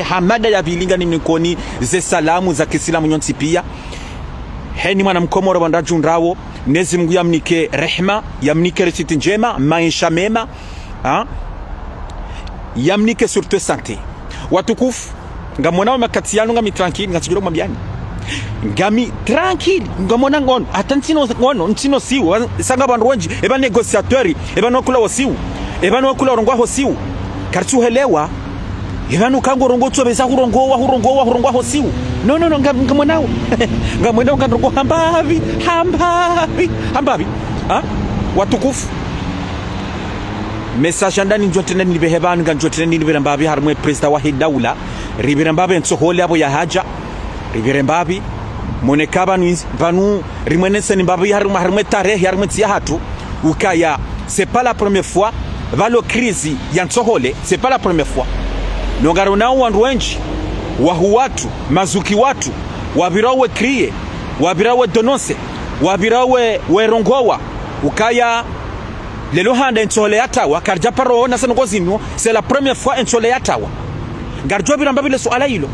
Hamada ya bilinga ni mnikoni ze salamu za Kiislamu nyonsi pia. Heni mwana mkomoro wandaji nrawo. Nezi Mungu yamnike rehma, yamnike resiti njema, maisha mema, yamnike surtout sante. Watukufu, nga mwana makati yanu nga mi tranquille, nga siguro mabiani. Nga mi tranquille, nga mwana ngono, hata ntino siwu, sanga banruenji, eba negociatori, eba nokula wasiwu, eba nokula orongwa hosiwu. Kartu helewa, Ivanu kango rongo tso beza hurongo hosiu. No nga mwanao. Nga mwanao nga rongo hambavi. Watukufu. Message ndani njotene ni behebanu nga njotene ni birembabi harmwe president wa hidaula. Ribirembabi ntsohole abo ya haja. Ribirembabi monekaba vanu rimwenese ni mbabi harmwe tarehe harmwe tia hatu. Ukaya c'est pas la première fois valo crise ya ntsohole, c'est pas la première fois. Nongaro nao wandu wenji wahu watu, mazuki watu wabirawe kriye, wabirawe donose, wabirawe werongowa ukaya lelo handa ntole yatawa karja paro na sanogozimyo. C'est la première fois ntole yatawa garjo biramba bile swala hilo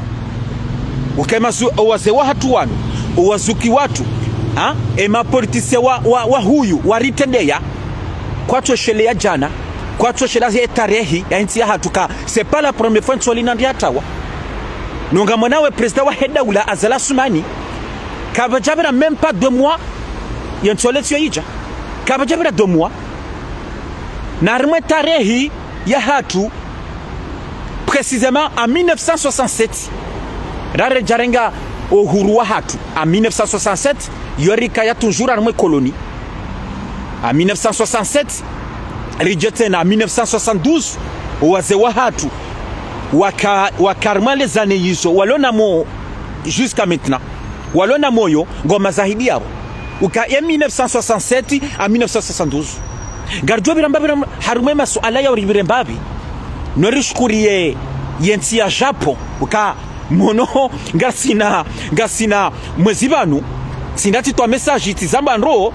ukema waze wa hatu wanu wazuki watu ema politisi wa huyu waritendea kwa toshele ya jana kwa toshela ya tarehi ya nchi ya hatuka. C'est pas la première fois ntoli nandi hatawa nonga mwanawe president wa hedaula azala sumani kabajabira même pas 2 mois ya ntole tiyo ija kabajabira 2 mois na rimwe tarehi ya hatu précisément en 1967 rare jarenga uhuru wa hatu en 1967 yorika ya toujours armwe colonie en 1967 Rijetena en 1972 waze wa hatu wakarma les années yiso walona mo jusqu'à maintenant walona moyo ngoma zahidi yao uka ya 1967 à 1972 garjo biramba harume masuala ya ribirembabi norishkurie yensi ya Japo uka mono ngasina mwezi banu sindati to message itizamba nro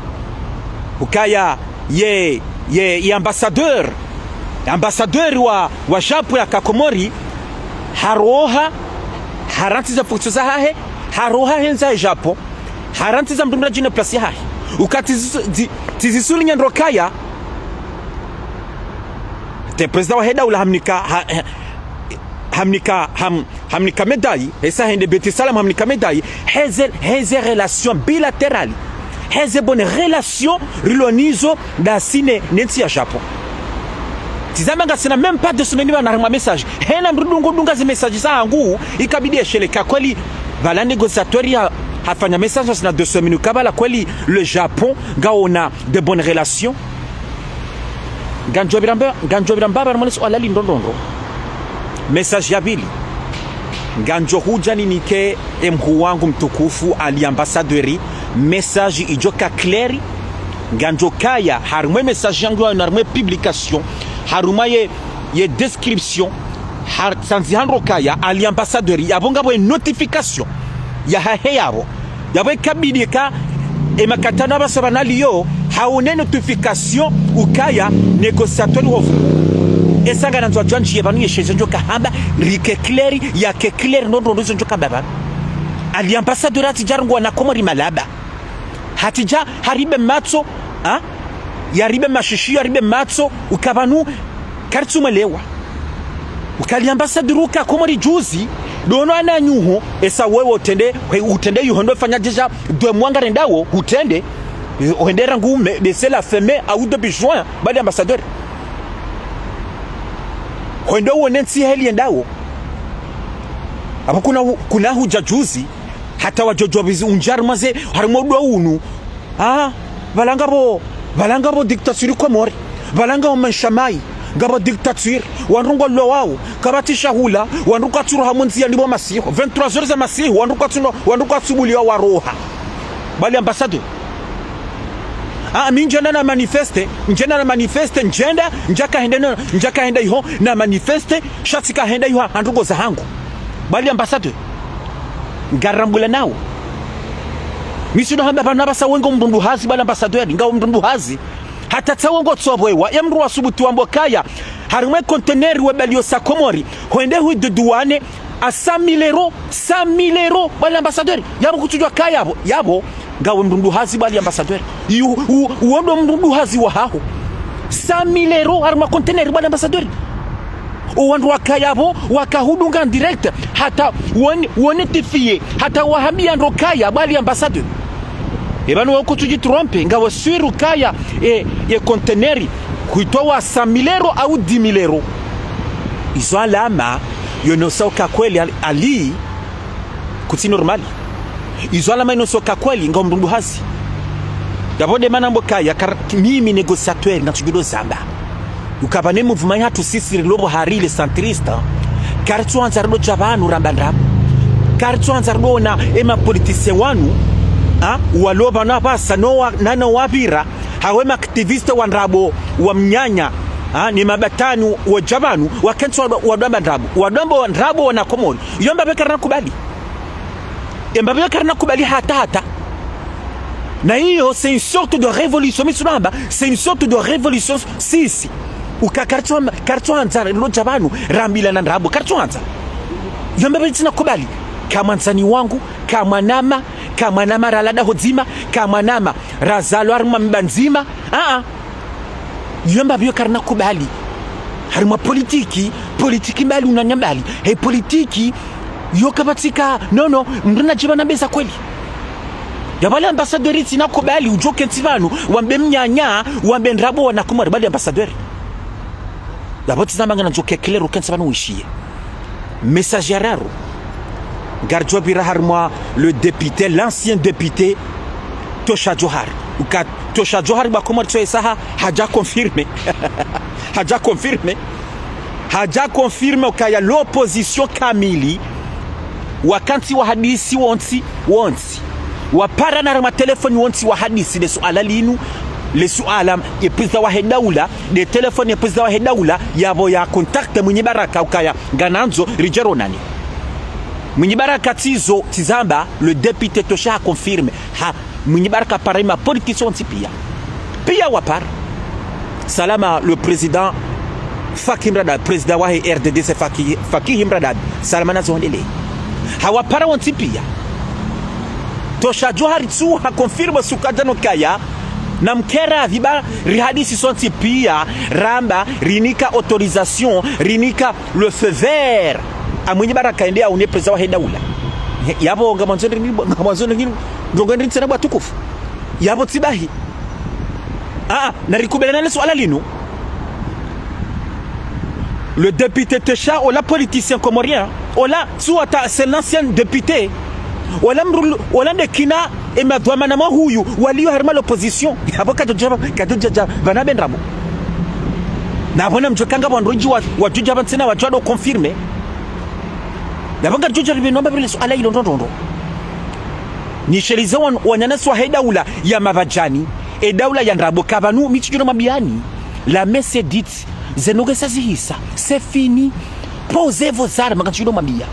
ukaya ye ambassadeur wa Japo ya Kakomori haroha harantiza fukutuza hahe haroha henza Japo harantiza mdumra jine plasi hahe ukatizisuli nyandrokaya te president wa hedaula hamnika medai esa hende beti salam hamnika medai heze relation bilaterale heze bonne relation rilonizo da sine nenti ya Japo tizamanga sina même pas de semaine na rima message hena mrudunga zi message za hangu ikabidi esheleka kweli vala négociatori hafanya message sina 2 semaines kabala kweli le Japon gaona de bonnes relations ganjo biramba barmoniso alali ndondondo message ya bili ganjo hujani nike emhu wangu mtukufu ali ambassadori message ijoka clear ganjo kaya harumwe message yangu na harumwe publication haruma ye description har sanzihandro kaya ali ambassadeur yabonga bo notification ya hahe yabo yabo kabidika emakatana basabana liyo haone notification ukaya négociateur hofu esanga nanzo janji yabanu yesheje njoka hamba rike clear ya ke clear ndo njoka baba ali ambassadeur atijarngwa na komori malaba hatija haribe matso yaribe mashishi yaribe matso ukabanu kartsumelewa ukali ambassadeur ka komori juzi dono ananyuho esa wewe utende yuhondo fanya deja 2 mwanga rendawo utende oendera ngume de c'est la femme à ou de juin bali ambassadeur hondo wonensi heli endawo apo kuna huja juzi hata wajojo bizi unjarmaze harimo do unu balangabo dictature Komori balanga manshamai ngabo dictature wanrungo lo wao kabatisha hula wanruka tsuru hamunzi ndibo masiho 23 heures za masiho wanruka tsubuli wa roha bali ambassadeur njenda na manifeste njaka henda iho na manifeste shatika henda iho andrugo za hangu bali ambassadeur ngarambula nao misuno hamba banabasa wengo mdundu hazi bala ambassadeur ngao mdundu hazi hata tawongo tsobwewa emru wasubuti wambokaya harumwe conteneur webalio sa Komori hoende hu de douane à 100 000 €, bali ambassadeur yabo kutujwa kaya yabo ngawe mrundu hazi bali ambassadeur uondo mrundu hazi wa haho 100 000 € harumwe conteneur bali ambassadeur uwandu wakayabo wakahudunga direct hata wonetifie hata wahamia ndo kaya bali ambassadeur ebanu wako tujitrompe ngawe swiru kaya e conteneri kuitoa 100 000 € au 10 000 €. Izo alama yonosoka kweli ali kuti normali. Izo alama yonosoka kweli nga mrundu hazi yabode manambo kaya mimi negociateur na tujudo zamba ukabane mouvement hatu sisi lobo harile centriste kartu anzardo chabanu rambandra kartu anzardo na ema politicien wanu waloba na basa no nana wabira hawema activiste wandrabo wa mnyanya ni mabatanu wa jabanu wakentu wadamba ndrabo wadamba ndrabo wana Komori yomba bekarna kubali emba bekarna kubali hata na hiyo c'est une sorte de révolution misulamba c'est une sorte de révolution sisi ukakartu anzara lo jabanu rambila na ndrabo kartu anza yomba betina kubali kama nzani wangu kama nama ralada hodzima kama nama razalo aruma mbanzima yomba biyo karna kubali haruma politiki mbali unanyambali politiki yokabatika no mruna jibana beza kweli yabali ambassadeur tina kubali ujoke ntivanu wambe mnyanya wambe ndrabo wanakumari bali ambassadeur yaboti zamanga na joke klero kensivanu wishie message raro Garjo bira harma le député, l'ancien député Tosha Johar. Tosha Johar ba Komori tsoe saha haja confirmé. Haja confirmé ukaya l'opposition kamili wakanti wa hadisi wonsi. Wapara na rama telefoni wonsi wa hadisi de suala linu le suala ya president wa Hedaula de telefoni ya president wa Hedaula yabo ya contact mwenye baraka ukaya gananzo rijero nani. Mwenyebaraka tizo tizamba le député Tosha confirme mwenyebaraka parema politicien pia wapar salama le président Fakim Radad président wa RDD c'est Fakim Radad salama nazo ndele hawapara wanti pia Tosha Johari tu confirme sukadano kaya na mkera viba rihadisi sonti pia ramba rinika autorisation rinika le feu vert amwenye baraka endea une president wa Hedaula yabo ngamazoni ngini ngongeni tsena batukufu yabo tibahi na rikubelana na swala lino le député Tosha ou la politicien comorien ola suata c'est l'ancien député ola ndekina emadwama na huyu walio harma l'opposition yabo kadoja banabendrabo na bona mjokanga bwandoji wa juja batsena wa jado confirmer yabanga juja ribenomba bile swala ilo ndondo ni shelize wanyana swa Hedaula ya mavajani Hedaula ya ndrabo kabanu michijino mabiani la messe dite zenoge sazihisa c'est fini posez vos armes quand tu lo mabia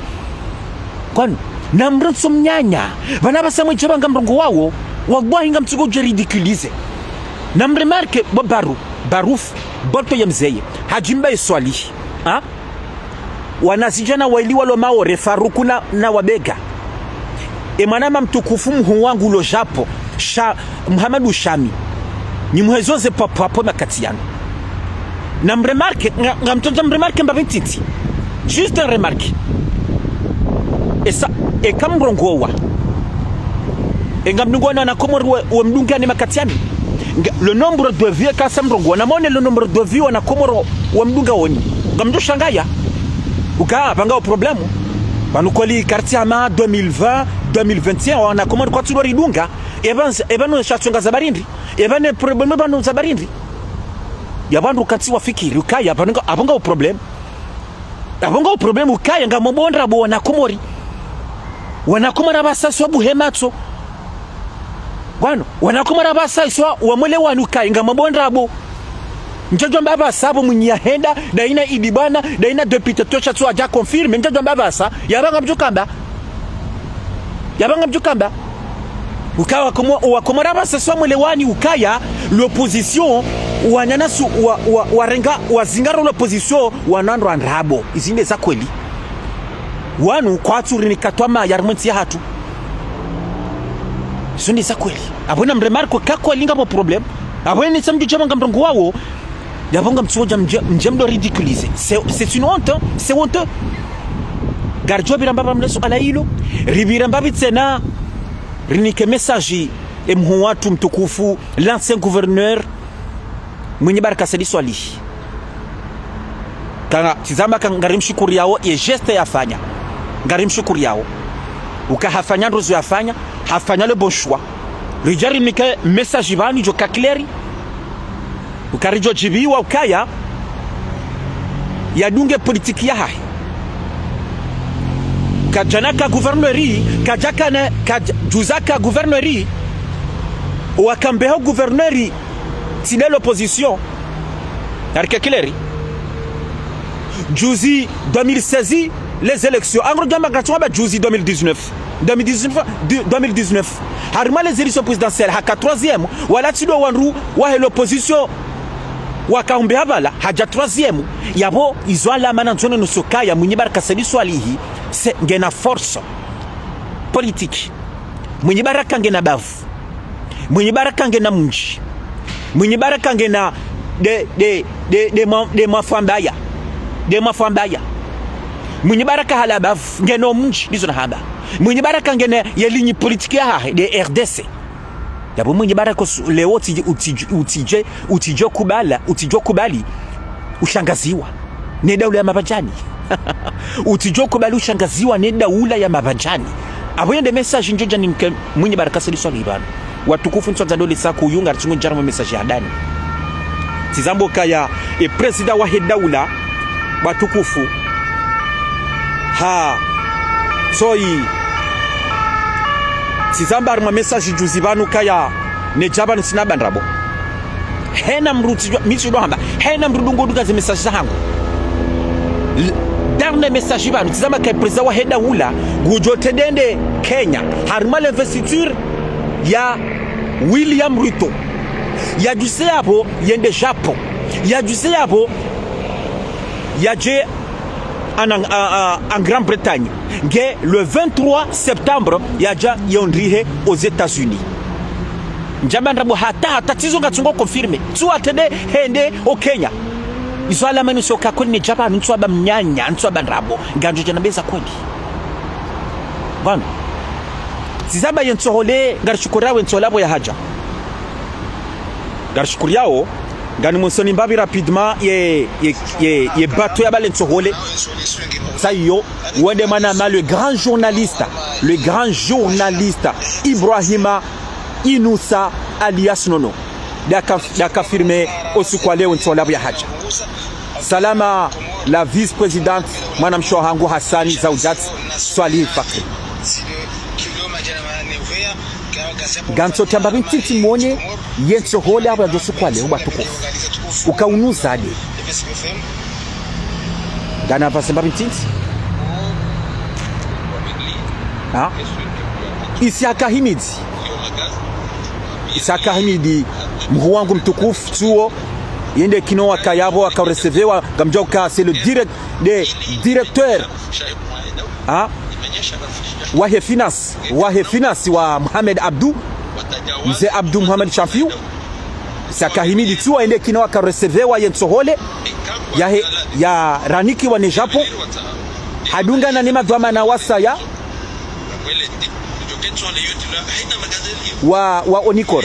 kwani na mronso mnyanya bana basamwe jabanga mrongo wawo wagwahinga mtsugo jeridiculize na mremarke baruf boto ya mzeye hajimba iswali wanasijana wailiwa lo maore Faruku na wabega emanama mtukufu mhu wangu lo japo Muhammadu Shami ni muhezoze papo makatiano na mremarke ngamtonja mremarke mbabintiti juste un remarque et comme rongowa ngamdungwana na Komori wa mdungani makatiano le nombre de vieux kasam rongowa na mone le nombre de vieux na Komoro wa mdunga woni ngamdo shangaya uka banga problème banukoli quartier ama 2020 2021 wana Komori kwa tulori dunga ebano shatsonga zabarindi ebane problème bano zabarindi yabandu kati wafikiri ukaya abanga problème ukaya ngamobondra bo wana Komori basa swabu hematso bwana wana basa swa wamole wanuka ngamobondra bo njojo mbaba sabo munya henda daina idibana daina député Tosha tu aja confirme njojo mbaba sa yabanga mjukamba ukawa wakomora basa swa mwelewani ukaya l'opposition wananasu warenga wazingara l'opposition wanando andrabo izinde za kweli wanu kwaturi nikatwama yarmenti ya hatu zonde za kweli abona mremarko kako linga mo problem abona ni samju jamanga mrongo wao yabonga mtsoja mjemdo ridiculiser c'est une honte, c'est honteux. Garjo biramba mleso ala hilo ribiramba bitsena rinike message emhu watu mtukufu l'ancien gouverneur mwenye baraka Sedi Swali kana tizama ngarim shukuri yao ye geste yafanya ngarim shukuri yao ukahafanya ndozo yafanya hafanya le bon choix rijari mike message bani jo kakleri ukarijo jibiwa ukaya yadunge politiki ya hai kajanaka gouverneuri kajakana kajuzaka gouverneuri wakambeho gouverneuri tine l'opposition yarike kileri juzi 2016 les élections angro jamba gatwa juzi 2019 harma les élections présidentielles haka 3e wala tido wanru wa l'opposition wakaumbe habala haja 3e yabo izwala mana nzone nusokaya mwenye baraka Sedi Swali se ngena force politique mwenye baraka ngena bavu mwenye baraka ngena mji mwenye baraka ngena de mafambaya mwenye baraka hala bavu ngena mji nizo na haba mwenye baraka ngena yelinyi politique ya de RDC yabo mwenye baraka leo utijo kubali ushangaziwa ne daula ya mabajani utijo kubali ushangaziwa ne daula ya mabajani aboyende message njoja ni mwenye baraka Sedi Swali bana watukufu ntwanza dole sa kuyunga tsungu jarama message ya dani tizambo kaya president wa daula watukufu ha soi tizamba ma message juzi banu kaya ne jabana sinabandrabo hena mruti michi do hamba hena mrudungo duka ze message za hangu dernier message banu tizama kaya president wa daula gujotedende Kenya harma l'investiture ya William Ruto ya juse hapo yende Japon ya juse hapo yaje en Grande-Bretagne le 23 septembre yaja yondrihe aux États-Unis njamba ndabo hata tizo ngatungo confirme tu atende hende o Kenya izwala manu soka kwenye Japan ntwaba mnyanya ntwaba ndrabo nganjo jana beza kweli bana tizaba yentsohole ngarishukurawe ntsolabo ya haja ngarishukuriao ngani monsoni mbabi rapidement ye bato ya bale ntsohole sayo wende mana le grand journaliste Ibrahima Inusa alias Nono daka firme osukwale ntsolabo ya haja salama la vice-présidente madame Shohangu Hassani Zawjat Swali Fakri ganso tambari titi monye yenso hole abo yadosu kwale ubatuko ukaunuza ade gana vasembari titi ha Isaka Himidi mkuu wangu mtukufu tuo yende kino wakayabo akaresevewa gamjoka c'est le directeur ha wahe finance wa Mohamed Abdou mzee Abdou Mohamed Shafiu sakahimidi tu aende kino akaresevewa yentsohole ya raniki wa Japo hadunga na nema dwama na wasaya wa Onikor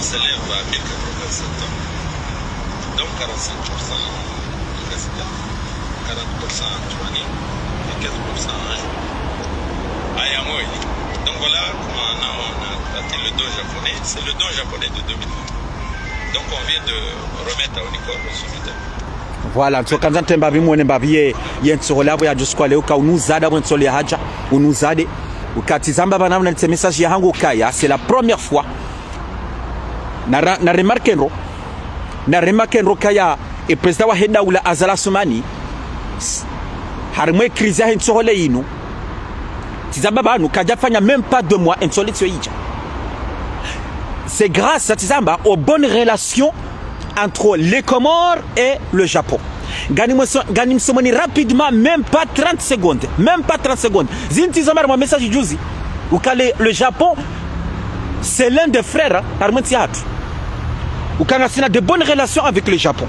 s'élève à 1087 ans. Donc 45% du président, 40% Antoine et 4% Ayamoy. Donc voilà comment on a traité le don japonais. C'est le don japonais de 2000. Donc on vient de remettre à Onikor sur le thème. Voilà, ntokanza tembabi mwene mbabiye yentsolabo ya jusqu'à leo ka unuzada bwensole haja unuzade ukatizamba bana na message ya hangu kaya c'est la première fois na remarquenro kaya e president wa daula Azala Soumani harmwe crise ya hensole inu tizamba banu kajafanya même pas 2 mois insolite ija. C'est grâce à tizamba aux bonnes relations entre les Comores et le Japon. Ganim somoni rapidement, même pas 30 secondes. Même pas 30 secondes. Zintizamba mon message juzi. Ukale le Japon c'est l'un des frères Armentiat. Ukanga sina de bonnes relations avec le Japon.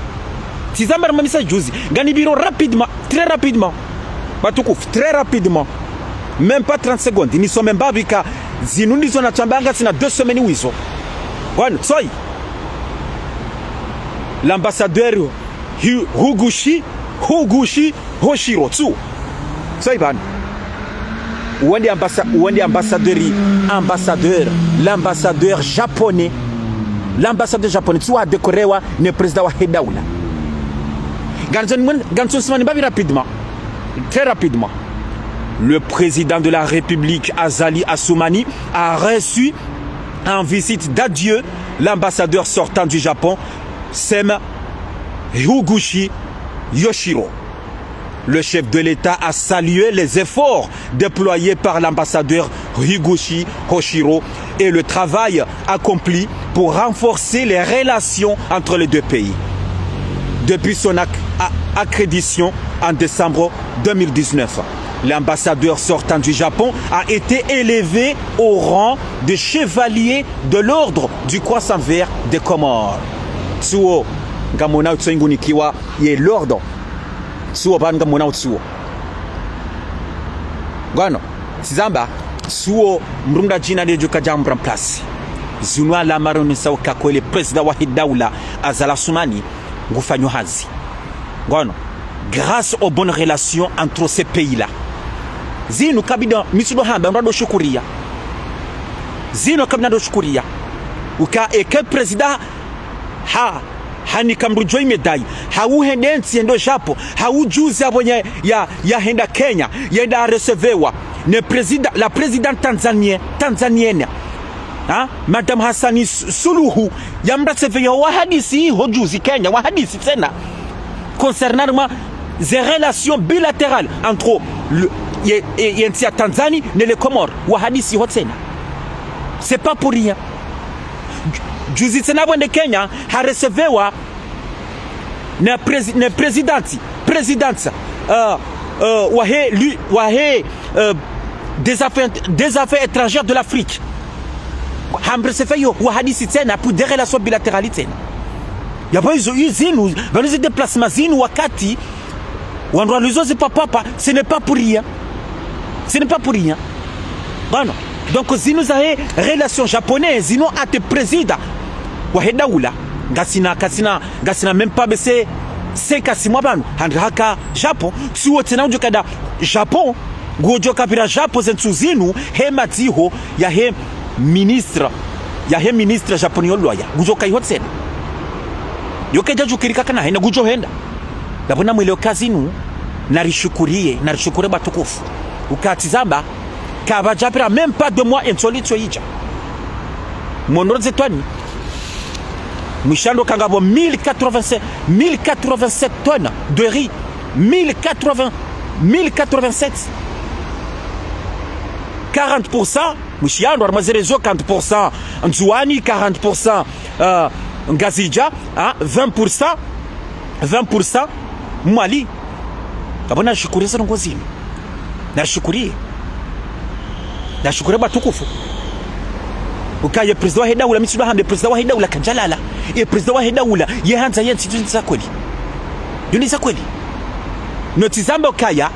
Tizamba mon message juzi. Ganibiro rapidement, très rapidement. Batukouf, très rapidement. Même pas 30 secondes. Ni sommes même babika zinundi zona chambanga sina 2 semaines wizo. Bon, soy. L'ambassadeur Hugushi Hoshiro tsu. Soy ban. L'ambassadeur japonais. L'ambassadeur japonais tsu a décoré le président wa Hedaula. Ganson Smani babi rapidement. Très rapidement. Le président de la République Azali Assoumani a reçu en visite d'adieu l'ambassadeur sortant du Japon, Sem Hugushi Yoshiro. Le chef de l'État a salué les efforts déployés par l'ambassadeur Hugushi Hoshiro et le travail accompli pour renforcer les relations entre les deux pays. Depuis son accréditation en décembre 2019, l'ambassadeur sortant du Japon a été élevé au rang de chevalier de l'ordre du Croissant Vert des Comores. Suo ngamona utsengunikiwa ye l'ordre. Suo ban ngamona utsuo. Gwano, sizamba suo mrunda jina lejo kajambra place. Zunwa la maroni sawa kakole président wa Hedaula Azali Assoumani ngufanyo hazi. Gwano, grâce aux bonnes relations entre ces pays-là. Zinu kabida misudo hamba ndo shukuria. Zinu kabida ndo shukuria. Uka eke president hani kamrujoi medai. Hau hendensi ndo Japo. Hau juzi abonye ya henda Kenya. Yenda recevewa. La présidente tanzanienne. Madame Hassani Suluhu. Yamda recevewa wahadisi hojuzi Kenya. Wahadisi tena. Concernant les relations bilatérales entre la Tanzanie et les Comores. Wahadisi hotsena. C'est pas pour rien. Juzi tena de Kenya a recevewa na présidente des affaires étrangères de l'Afrique. A recevewa wahadisi tena pour des relations bilatérales tena. Yabo hizo zinu balizo déplacement zinu wakati wandwa lizozi papa, ce n'est pas pour rien. Ce n'est pas pour rien. Bon, donc zinu zahe relation japonaise zinu ate président wa Hedaula gasina même pas baissé 5 à 6 mois banu handaka Japon suo tena ujokada Japon gojoka pira Japon zenu hema tiho ya he ministre japonais loya gujoka ihotsen yokeja jukirika kana hena gujo henda ndabona mwele kazinu narishukure batukufu ukatizamba kabajapira même pas 2 mois insolite ija monroze twani Mishando Kangabo 1087 tonnes de riz, 1087, 40%, Mishando Armazerezo 40%, Nzouani 40%, Ngazija 20%, Mali. Kabona shukuri sana ngozini. Nashukuri batukufu. Ukaye président wa Hedaula misuba hambe président wa Hedaula kajalala e président wa Hedaula ye hanza yensi tunza kweli yunisa kweli notizamba ukaya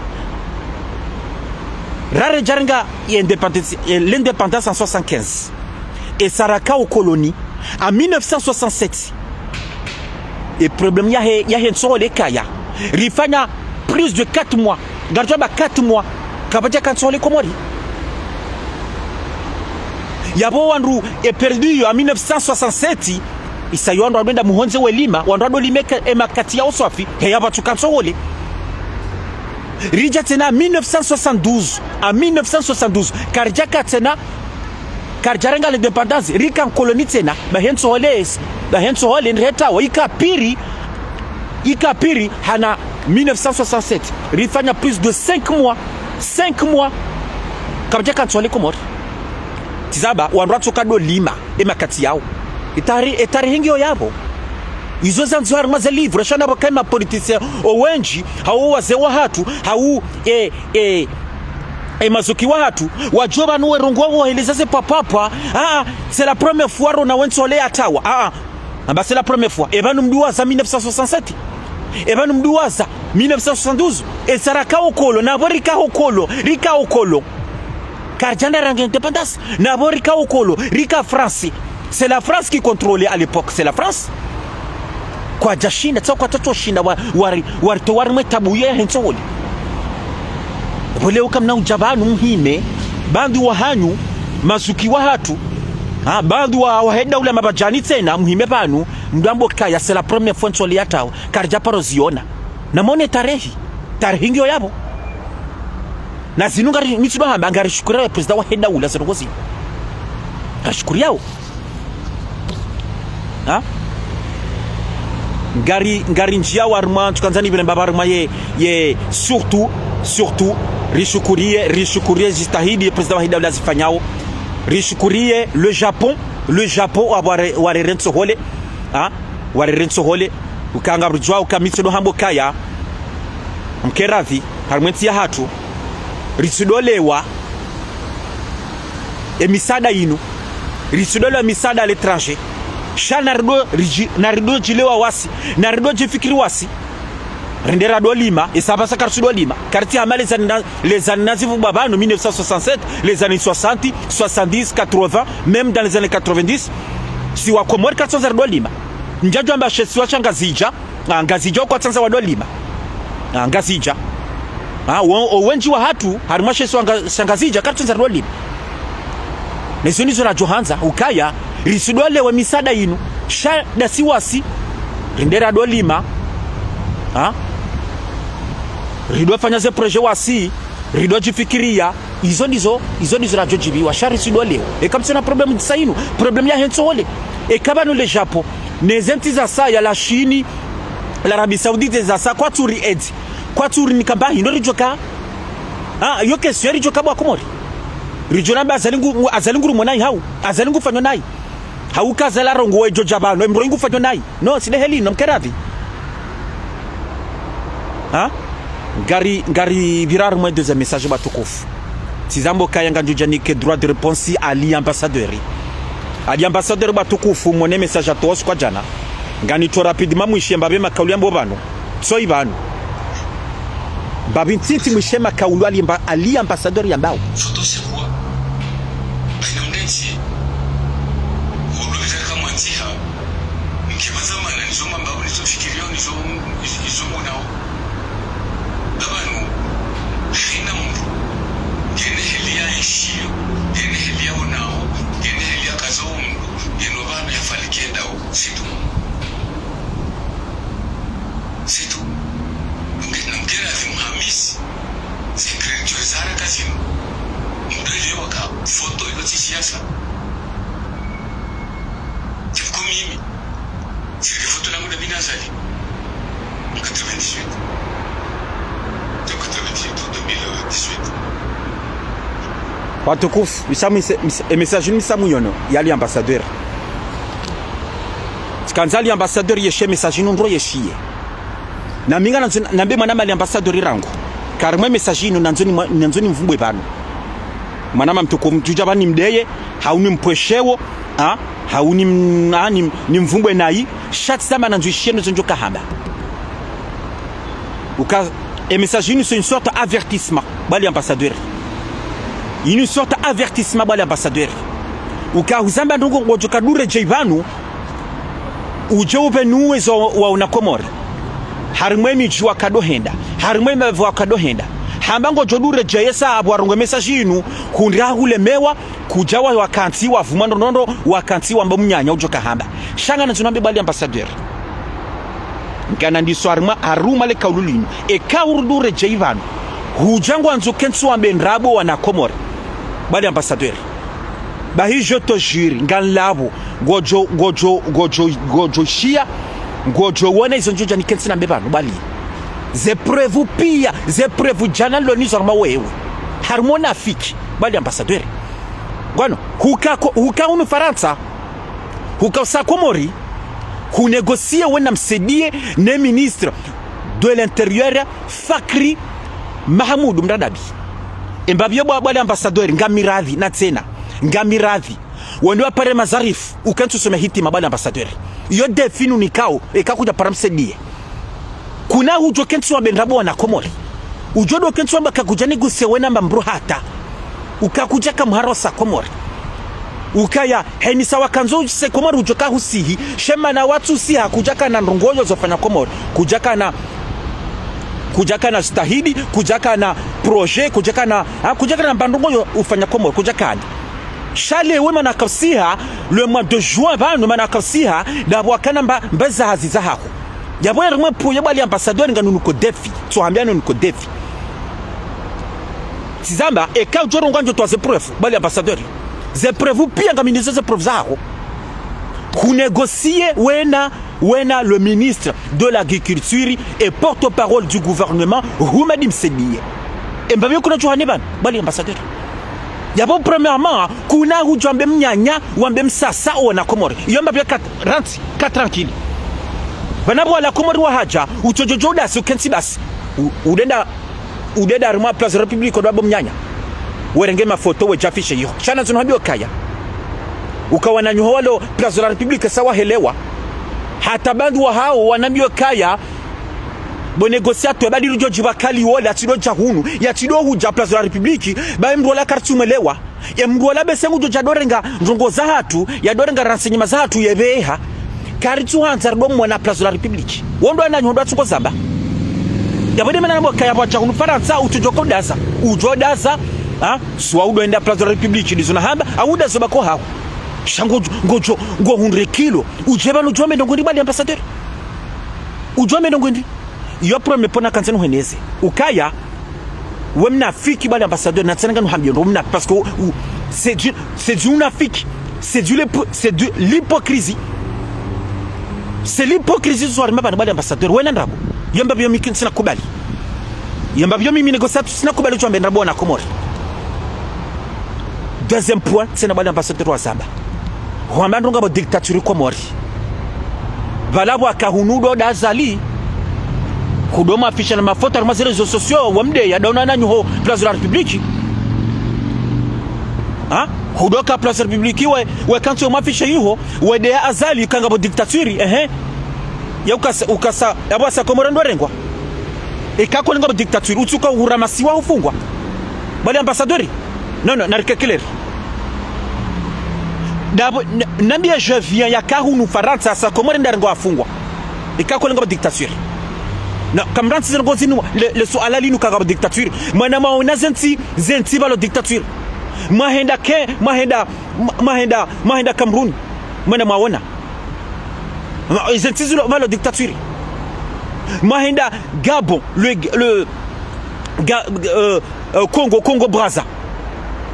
rare jaranga l'indépendance en 75 et Saraka aux colonies en 1967 et problème ya henso le kaya rifanya plus de 4 mois garjaba 4 mois kabaja kansole Komori. Yabo wandu est perdu en 1967 isayo wandu wenda muhonze welima wandu limeka emakati ya oswafi heyaba tukansole rija tena 1972 en 1972 karjaka tena karjarenga l'indépendance rika colonie tena bahenso hole nreta wa ikapiri hana 1967 rifanya plus de 5 mois kabja kantswale Komori tizaba wanratso kado lima emakati yao etari hingio yabo izo zanzo harma za livre shana bakama politicien owenji hao wazee wa hatu hao mazuki wa hatu wajoba nuwe rongo wao helezase papapa c'est la première fois on a wensole atawa amba c'est la première fois ebanu mduwaza 1967 ebanu mduwaza 1972 esaraka okolo na borika okolo rika okolo karjanda rang indépendance na borika okolo rika France. C'est la France qui contrôlait à l'époque, c'est la France. Kwa jashinda tsao kwa toto shinda wari mwetabuye hensoli wale ukamna ujabanu mhime bandu wa hanyu mazuki wa hatu bandu wa heda ule mabajani tena mhime banu mdambo kaya. C'est la première fois nsoli yatao karja paroziona na mone tarehi ngio yabo na zinunga nitsuba hamba ngari shukura president wa heda ule zerogozi ashukuri yao ngari njia warma tukanzani vile babarma ye surtout rishukurie jistahidi president wa hida ule zifanyao rishukurie le Japon warerenso hole ukanga rujwa ukamitso no hambo kaya mkeravi harmenti ya hatu risudolewa emisada inu risudolewa misada à l'étranger shana rido jilewa wasi na rido jifikiri wasi rendera do lima esabasa karsu do lima karti amale les années nazifu babano 1967 les années 60 70 80 même dans les années 90 si wa Komori 400 do lima njajo amba shesi wa ngazija kwa tsanza wa do lima ngazija wenji wa hatu harima shesi wa ngazija 400 do lima nesonizo na Johanza ukaya risudole wa misada inu sha dasiwasi rendera do lima rido fanya ze projet wasi rido jifikiria izo ndizo rajo jibiwa shari sidole kamsena problem tsainu problem ya henso hole kabano le Japon nezenti za sa ya la Chine l'Arabie Saoudite za sa kwa turi nikamba hindo rijoka yo question rijoka bwa Komori rijona azalingu monai azalingu fanyo nai hauka zala rongo wejo jabano mbroingu fanyo nai no sine heli no mkeravi ngari virar moins deux messages batukufu tizambo kayanga njujanike droit de réponse ali ambassadeur batukufu mone message atos kwa jana ngani to rapidement mwishemba be makauli ambo bano so ibano babintiti mwishema kauli ali ambassadeur yambao photo c'est quoi baina mdensi ulobeza kama ntiha nkibaza mana nizoma mbabo nizofikiria nizoma nao dabanu hina mtu gene helia ishio gene helia onao gene helia kazo mtu gene bana yafalikienda situ mgena azimhamisi secretary zara kasimu mdelewa ka foto ilo siasa tifu mimi siri foto langu da binazali 98 watukufu message misamu yono yali ambassadeur kanzali ambassadeur yeshe message ndro yeshie na minga nambe mwana mali ambassadeur rangu karmwe message ino nanzoni mvumbwe bano mwana mtuko mtuja bani mdeye hauni mpweshewo hauni ni mvumbwe nayi chat sama nanzuishie nzo kahamba uka message ino c'est une sorte avertissement bali ambassadeur une sorte avertissement bali ambassadeur uka uzamba ndongo ngojoka dure jeibanu ujobe nuwezo wa una Komori harimwe mijwa kadohenda harimwe mevwa kadohenda hambango jodure jeyesa abwarungwe message inu kundira hulemewa kujawa wakanti wa vumando nondo wakanti wa mbamunyanya ujoka hamba shanga nazunambe bali ambassadeur ngana ndiswarma aruma le kaululinu kaurdure jeibanu hujango anzukensu ambendrabo wana Komori bali ambassadeur bahi je te jure nganlabo gojo shia gojo wona izo njoja ni kensina mbebano bali zeprevu pia zeprevu jana lonizorma wewe harmona fiki bali ambassadeur gwano huka unu Faransa huka sa Komori hunegocie wena msedie ne ministre de l'intérieur Fakri Mahamudu Mradabi embabyo bali ambassadeur ngamiradhi na tena ngamiradhi wendo apare mazarif ukantu some hitima bali ambassadeur yo definu nikao ekakuja paramsedie kuna hujo kentu wa benrabo na Komori ujodo kentu wa bakakuja negocie wena mbru hata ukakuja kamharo sa Komori ukaya heni sawa kanzo se Komori ujoka husihi shema na watu si hakujaka na ndongoyo zofanya Komori kujaka na stahidi kujaka na projet kujaka na bandongoyo ufanya Komori kujaka shale wema na kasiha le mois de juin banu mana kasiha dabwa kana mbeza haziza hako yabo yarumwe puye bali ambassadeur nganu nuko defi tuambiano nuko defi Tizamba eka ujoro nganjo toa zeprefu bali ambassadeur zeprefu pia ngaminizo zeprefu zako kunegocie wena le ministre de l'agriculture et porte-parole du gouvernement Humadi Msediye embabyo kuna chuhane bali ambassadeur yabo premièrement kuna hujambe mnyanya wambe msasa ona Komori yomba bya ranti tranquille banabo wala Komori wa haja uchojojoda si ukensi basi udenda arima place République kwa babo mnyanya werenge mafoto we jafishe yo chana tunambio kaya ukawana nyoho walo place République sawa helewa hata bandu wa hao wanambio kaya bo negociateur badi rujo jibakali wala tido jahunu ya tido huja place République ba mbola kartumelewa ya mbola besengu jo jadorenga ndongo za hatu ya dorenga ransenyima za hatu yebeha karitu hanza ndo mwana place République wondo ananyondo atsuko zamba yabode mena mbo kaya bwacha kunu Faransa utujoko daza ujodaza swa udoenda place République dizona hamba awuda zoba ko hawo shango ngojo ngo 100 kilo ujeba no jombe ndongo bali ambassadeur ujombe ndongo ndi yo premier pona kanzeno heneze ukaya wemna fiki bali ambassadeur na tsenga no hambio wemna parce que c'est une afiki c'est de l'hypocrisie c'est l'hypocrisie soir mabana bali ambassadeur wena ndabo yamba byo mikin sina kubali yamba byo mimi négociate sina kubali chombe ndabo na Komori deuxième point c'est na bali ambassadeur wa Zamba Rwanda ngabo dictature Komori balabo akahunudo dazali kudoma afisha na mafoto na réseaux sociaux wamde ya dauna na nyuho place de la République hudoka place République we kanto mafisha yuho we de azali kangabo dictature ya ukasa yabasa Komori ndo rengwa ekako ngabo dictature utuka uramasiwa ufungwa bali ambassadeur non na rikekeler dabo nambia je viens ya kahunu Faransa sa Komori ndarengo afungwa ekako ngabo dictature na kamranti zeno zinu le suala linu kagabo dictature mwana maona zenti balo dictature mahenda Cameroun mwana maona zenti zilo balo dictature mahenda Gabon Congo Brazza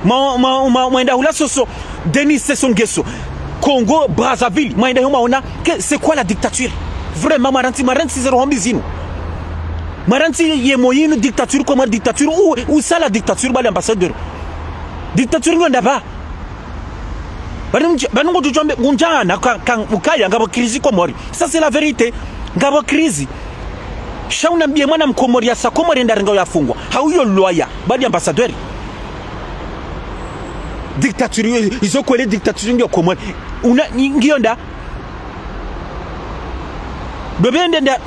mahenda hula soso Denis Sassou Nguesso Congo Brazzaville mahenda maona c'est quoi la dictature vraiment maranti zero hombi zinu maranti ye moyinu dictature comme dictature ou ça la dictature bali ambassadeur dictature ngonda ba banungo tujombe ngunjana kan ukaya ngabo crise Komori ça c'est la vérité ngabo crise shauna mbie mwana mkomori ya sa Komori ndarenga yafungwa hauyo loya bali ambassadeur dictature izo kwele dictature ndio Komori una ngionda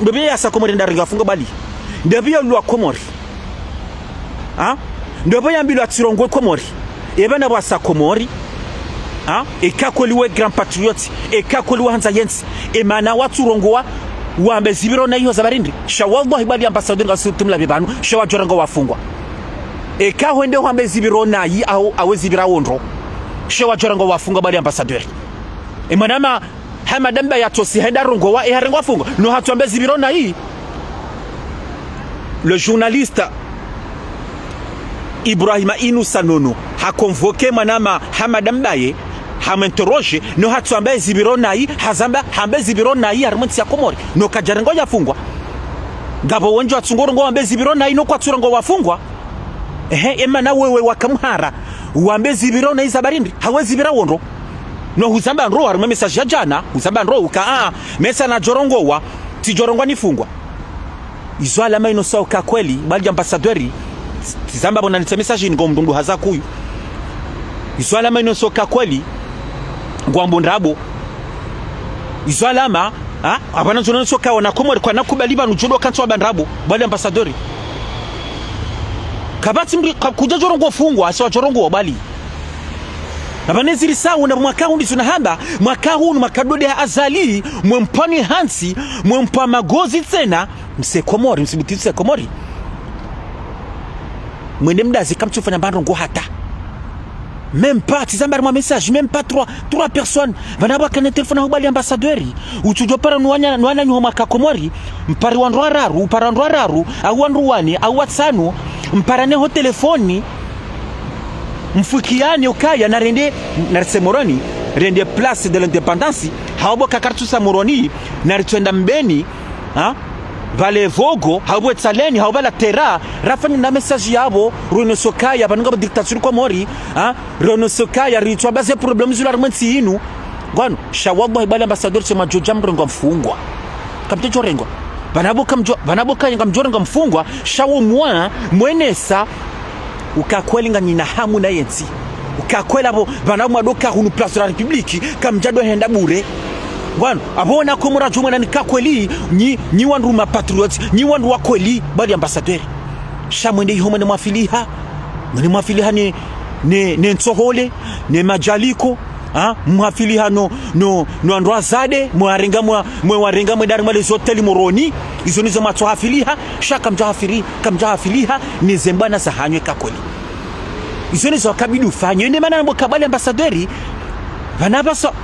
dobe ya sa Komori ndarenga yafungwa bali ndabyo lwa Komori ndabyo yambilo atirongwe Komori ebana basa Komori ekakoliwe grand patriote ekakoliwe hanza yensi emana waturongowa wambe zibiro na hiyo zabarindi shawallahi bali ambassadeur ngasutumla bibanu shawajorango wafungwa ekahwende wambe zibiro na yi au awezibira wondro shawajorango wafungwa bali ambassadeur emanama hamadamba yatosi henda rongo wa eharengo wafungwa no hatuambe zibiro na yi. Le journaliste Ibrahima Inoussa Nono a convoqué manama Hamadambaye haminterroge no hatuambe zibiro nayi hazamba hambe zibiro nayi harmonti ya Komori no kajarengo yafungwa ngabo wenjo atsungoro ngo wambezi biro na ino kwa tsura ngo wafungwa ema na wewe wakamhara wambezi biro na izabarindi hawezi bira wondo no huzamba nro harimo message ya jana huzamba nro uka mesa na jorongowa ti jorongwa nifungwa izo alama ino soka kweli bali ambassadori tizamba bona nitse message ngo mndundu hazakuyu izo alama ino soka kweli ngwambo ndrabo izo alama abana zona soka wana komori kwa nakubali banu jodo kanso abandrabo bali ambassadori kabati mri kuja jorongo fungwa asiwa jorongo bali nabaneziri sawa na mwaka huu ndisuna hamba mwaka huu makadode ya azali mwempani hansi mwempa magozi tena mse komori msibitise komori mwende mdazi kamchufanya bandongo hata même pas tizambari mwa message même pas trois personnes vanaba kana telefona hubali ambassadori uchujo para nuanya nyuma kakomori mpari wandwararu uparandwararu au wandruwani au watsanu mparane ho telefoni mfukiani ukaya na rende na semoroni rende place de l'indépendance habo kakartusa moroni na ritwenda mbeni vale vogo habo tsaleni habo la terra rafani na message yabo runo sokaya banunga dictature kwa mori runo sokaya ritwa base problème sur l'armenti inu ngwano shawallahi bale ambassadeur sema joja mrengo mfungwa kapte jorengo banaboka ngamjorengo mfungwa shawo mwa mwenesa ukakwelinga nyina hamu na yensi ukakwela bo banabu madoka hunu place de la république kamjado henda bure ngwano abona ko murajuma nani kakweli nyi wandu ma patriots nyi wandu wakweli bali ambassadeur shamwende ihoma ne mwafiliha ne ntsohole ne majaliko mwafiliha no andwa zade mwarenga mwedari mwale hoteli moroni izo nizo matsohafiliha shaka kamjahafiliha ni zembana za hanywe kakweli izo nizo kabidi ufanye ende mana mbo kabali ambassadori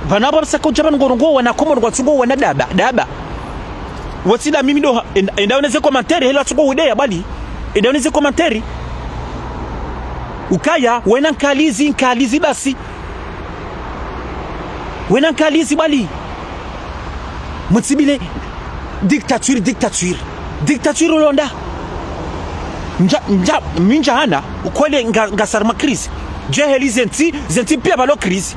vanabasa kujaba ngorongo wanakomoro kwa tsungo wana daba wasida mimi ndo endaoneze komanteri hela tsungo udea bali endaoneze komanteri ukaya wena nkalizi basi wena nkalizi bali mutsibile dictature ulonda minja hana ukwele ngasarma crise jeheli zenti pia balo crise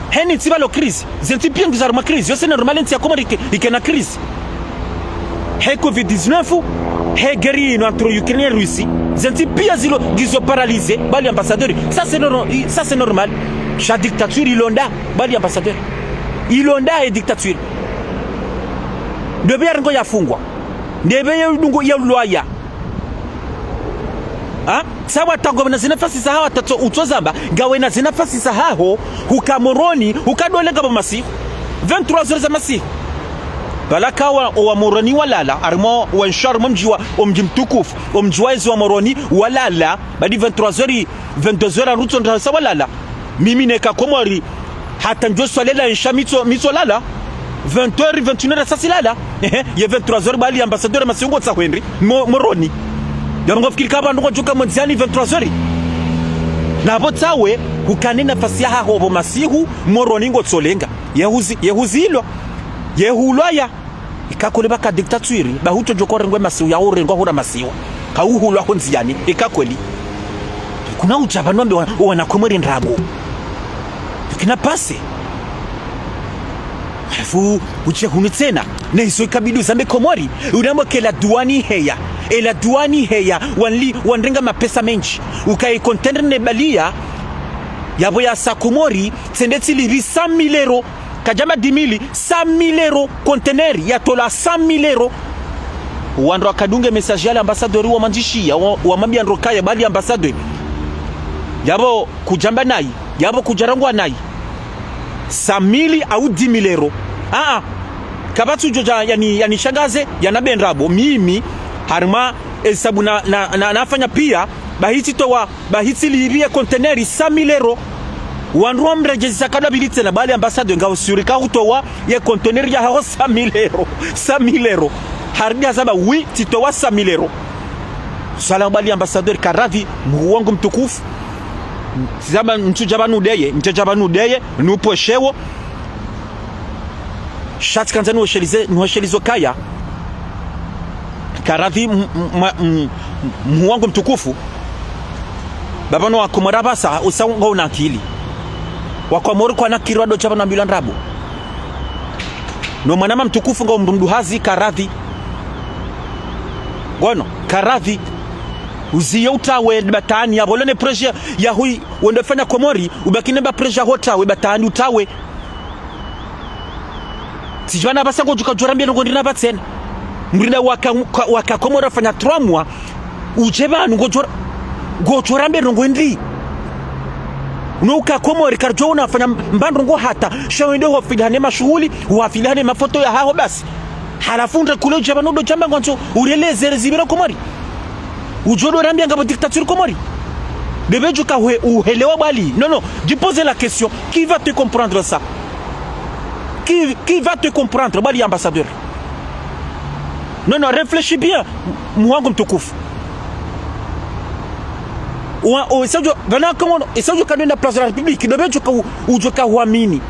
heni tibalo crise zenti pia ngasarma crise yose normal nti yakoma ikena crise he covid-19 he guerre entre Ukraine et Russie zenti pia zilo gizo paralysé bali ambassadeur ça c'est normal cha dictature ilonda bali ambassadeur ilonda et dictature ndebe yaringo yafungwa ndebe yudungo yalwaya sawa tango na zinafasi za hawa tato utozamba gawe na zinafasi za haho hukamoroni hukadolenga ba masihu 23 heures za masihu balaka wa moroni walala armo wa nsharmo mjiwa omjimtukufu omjwaizi wa moroni walala badi 23 heures ruto ndo sawa walala mimi neka komori hata njo swalela nshamito lala 20h 21h sasa lala ye 23h bali ambassadeur masingo tsa Henry moroni yango fikiri kaba ndo joka mwanziani 23h na botsawe hukanena fasi ya hobo masihu moroni ngo tsolenga yehuzilo yehulwaya ikakole baka dictature bahuto jokore ngwe masihu ya urengo hura masiwa kauhulwa honziani ikakweli kuna uchaba nombe wanakomori ndrabo kina pase fu uche hunitsena na hizo ikabidi uzambe komori unambo ke la duani heya wanrenga mapesa menchi ukai container ne balia yabo ya sakomori tsendetsi li 100,000 euros kajama 10,000 100,000 euros container ya tola 100,000 euros wando akadunge message yale ambassadeur wa manjishia wa mambi androkaya bali ambassadeur yabo kujamba nai yabo kujarangwa nai 100,000 au 10,000 euros kabatu joja yani shangaze yanabendrabo mimi harma hesabu na nafanya pia bahiti liria container 100,000 euros wanruwa mrejezi kada bilite na bali ambassadeur ngao surika hutowa ye container ya hao 100,000 euros hardia zaba oui titowa 100,000 euros sala bali ambassadeur karavi wangu mtukufu zaba mtujabanu deye nupo shewo shati kanza nuoshelizo kaya karadhi muwangu mtukufu babano wa Komora basa usaunga una akili wa Komora kwa nakirwa do chapa na mbilan rabo no manama mtukufu nga mduhazi karadhi gono karadhi uziye utawe batani ya bolone pressure ya hui wendefanya Komori ubakine ba pressure hotawe batani utawe sijwana basa ngo jukajorambia ngo ndina batsena mrina waka Komora fanya 3 mois ujeba ngo chorambe ngo ndi unoka Komori karjo unafanya mbando ngo hata shawende ho filane mashughuli wa filane mafoto ya hao basi halafunde kule ujeba no do jamba ngonzo ureleze rezibira Komori ujodo rambia ngabo dictature Komori debeju ka uhelewa bali non je pose la question qui va te comprendre ça qui va te comprendre bali ambassadeur non réfléchis bien mwangu mtukufu o esajo bana comment esajo kanenda place de la République debeju ka ujoka huamini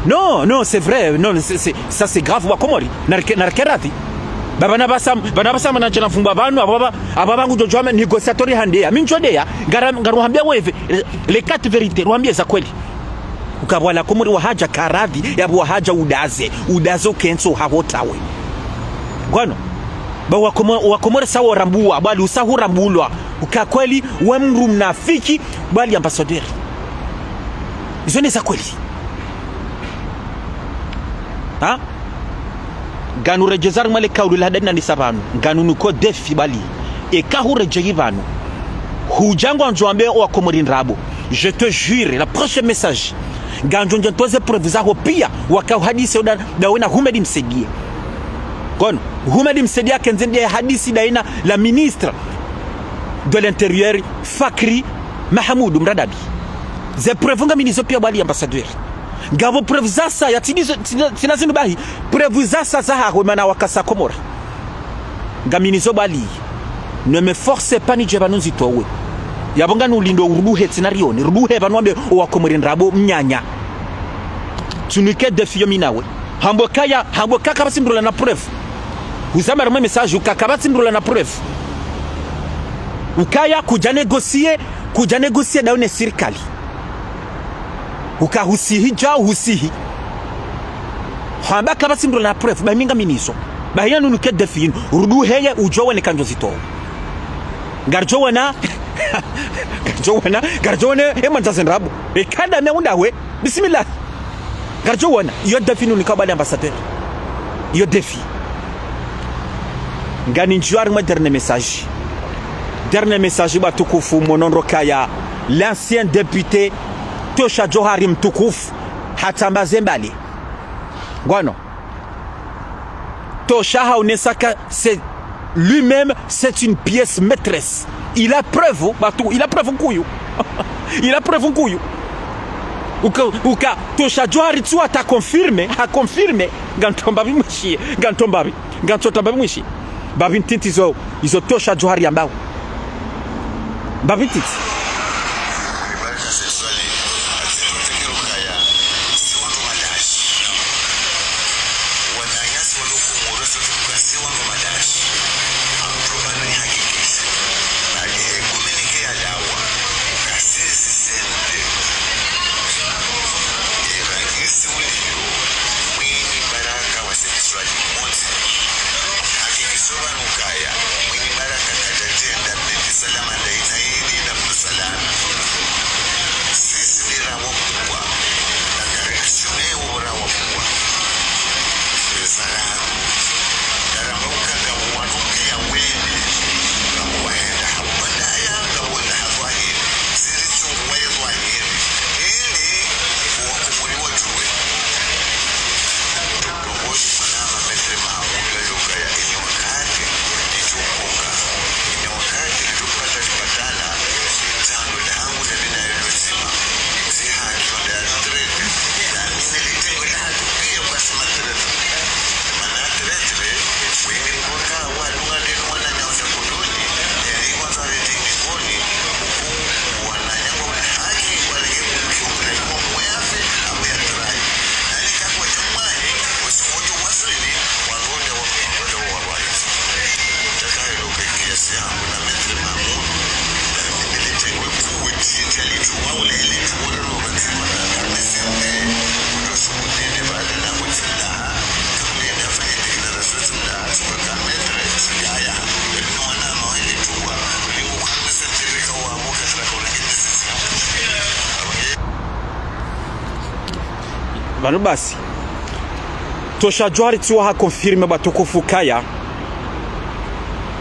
non c'est vrai non c'est ça c'est grave wa Komori narkerati bana basa manachana fumba banu ababangu jojwa négociatori handea minchodeya ngaruhambia wewe les 4 vérités ruhambia za kweli ukabwala Komori wa haja karadhi yabu wa haja udaze ukenso hawotawe gwano ba wa Komori sawa rambua bali usahurambulwa ukakweli we mru mnafiki bali ambassadeur izo ni za kweli ha ganu rejezar male kaulu hadana ni sabanu ganu nuko defi bali e ka hu rejeyi banu hujango anjoambe wa Komori nrabo je te jure la prochain message ganjo ntoze preuve za hopia waka hadisi dawana Humedi Msegie kono Humedi Msegie kenzende hadisi daina la ministre de l'intérieur Fakri Mahamoud Mradabi ze preuve ngaminizo pia bali ambassadeur ngabo preuve zasa ya tinazinu bahi preuve zasa za hawe mana wakasa Komora ngaminizo bali ne me force pas ni jebanunzi towe yabonga nulindo uruhe scenario ni ruhe banwambe wa Komori nrabo mnyanya tunike defio minawe hambo kaka basimbrula na preuve uzama rama message ukakabasimbrula na preuve ukaya kuja négocier daune serikali ukahusihi hamba kabasimbrula na preuve baminga miniso bahina nunuke defio ruhe ujowe ne kanjo zito garjowana emantazenrabo ekanda meunda we bismillah garjowana yo defi nous nikabali ambassadeur yo defi ngani njuar ma dernier message batukufu monondro kaya l'ancien député Tosha Johari mtukufu hatamba zembali gwano Tosha haonesaka c'est lui-même c'est une pièce maîtresse. Il a preuve kuyu. Il a preuve kuyu. Uka Tosha Johari tu a confirmé gantomba bimwishi mwishi babintiti izo Tosha Johari ambao babintiti Mwenye baraka katatenda salama ndaita hili na bano basi tosha Johari tiwa ha confirme batukufu kaya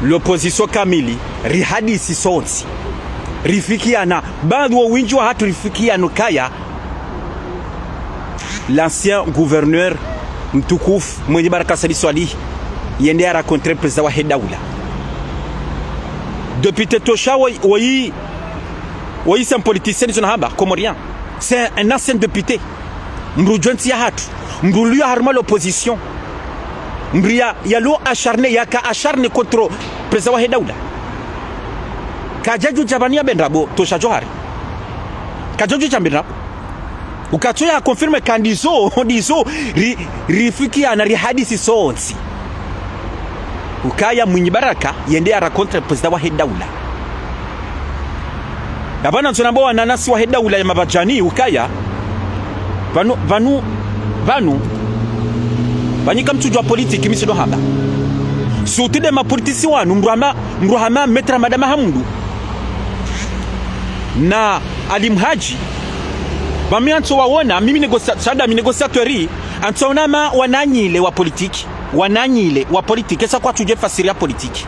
l'opposition kamili rihadisi sonsi rifikiana bado wa winji wa hatu rifikiana kaya l'ancien gouverneur mtukufu mwenye baraka Sali Swali yende a rencontré président wa Hedaula député tosha oui c'est un politicien de son haba comorien, c'est un ancien député mrujonti ya hatu mrulia harma l'opposition mbria yalo acharné yaka acharné contre président wa Hedaula kajaju jabania bendrabo tosha Johari kajaju jambira ukatoya confirme kandizo dizo rifiki ana rihadisi sonsi ukaya Mwinyi Baraka yende ara contre président wa Hedaula dabana nzonambo wananasi wa Hedaula ya mabajani ukaya vanu banyika mchujo wa politiki misido haba sutide mapolitisi wanu mruhama metra madama hamundu na alimhaji bami anto wawona mimi negociatori anto wanama wananyile wa politiki esa kwa tuje fasiria politiki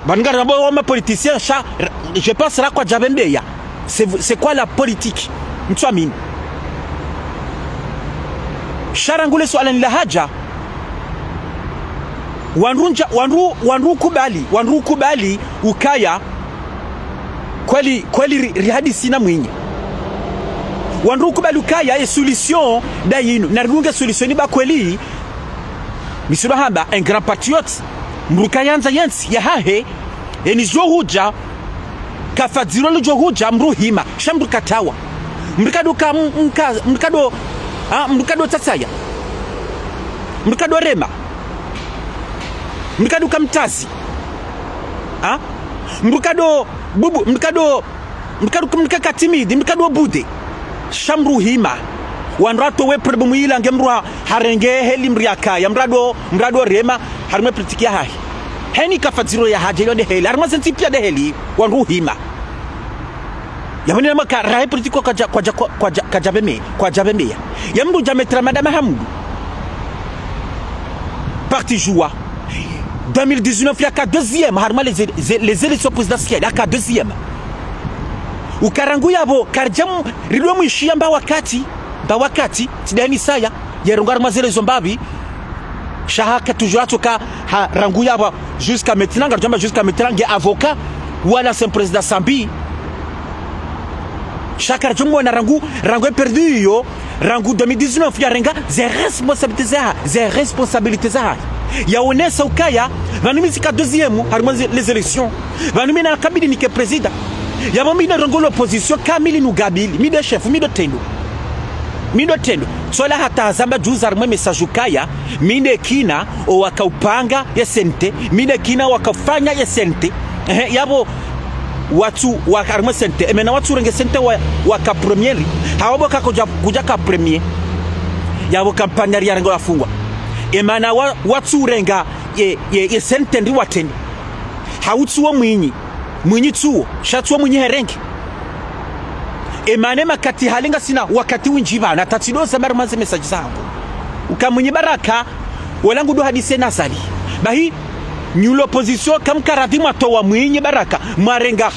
Bangarjo bo wa politicien cha je pense là quoi Jabembeya c'est quoi la politique mtwamini sharangule swala ni lahaja wanru kubali ukaya kweli rihadisi na Mwinyi wanru kubali ukaya solution dayinu na runga solution ba kweli misura hamba un grand patriote mrukayanza yensi ya hahe enizo huja kafadziro lo huja mruhima shamrukatawa mrukado tatsaya mrukado rema mrukado kamtazi mrukado bubu mrukado katimidi mrukado bude shamruhima wanrato we problem ila ngemrua harenge heli mriaka ya mrado rema harme politiki ya hahi heni kafadziro ya haje yode heli harma senti pia de heli wanruhima yamani maka rahe politiko kwa jabemea yamdu jametra madame Hamoudou parti joua 2019 yaka deuxième harma les élections présidentielles yaka deuxième ukarangu yabo karjam rilwe mwishia mba wakati tidani saya yerongar mazele zombabi shahaka toujours atoka rangu yabo jusqu'à maintenant garjamba jusqu'à maintenant nge avocat wala c'est président Sambi chakar jumbo na rangu perdu yo rangu 2019 ya renga ze responsabilité za ya onesa ukaya vanimizika deuxième harma les élections vanimina kabidi nike président ya mimi na rangu l'opposition kamili nugabili mi de chef mi de tendo sola hata zamba juzar mwe message ukaya minde kina o wakaupanga ya sente minde kina wakafanya ya sente yabo watu wakarma sente emena watu renge sente waka premieri hawabo kuja ka premier yabo kampanya ya rengo afungwa emana watu renga ye sente ndi wateni hautu wo mwinyi tuo shatu mwinyi herenge emane makati halinga sina wakati winjiba na tatido samar manze message zangu ukamwenye Baraka walangu do hadise nasali bahi ni l'opposition comme karadi matowa Mwinyi Baraka marenga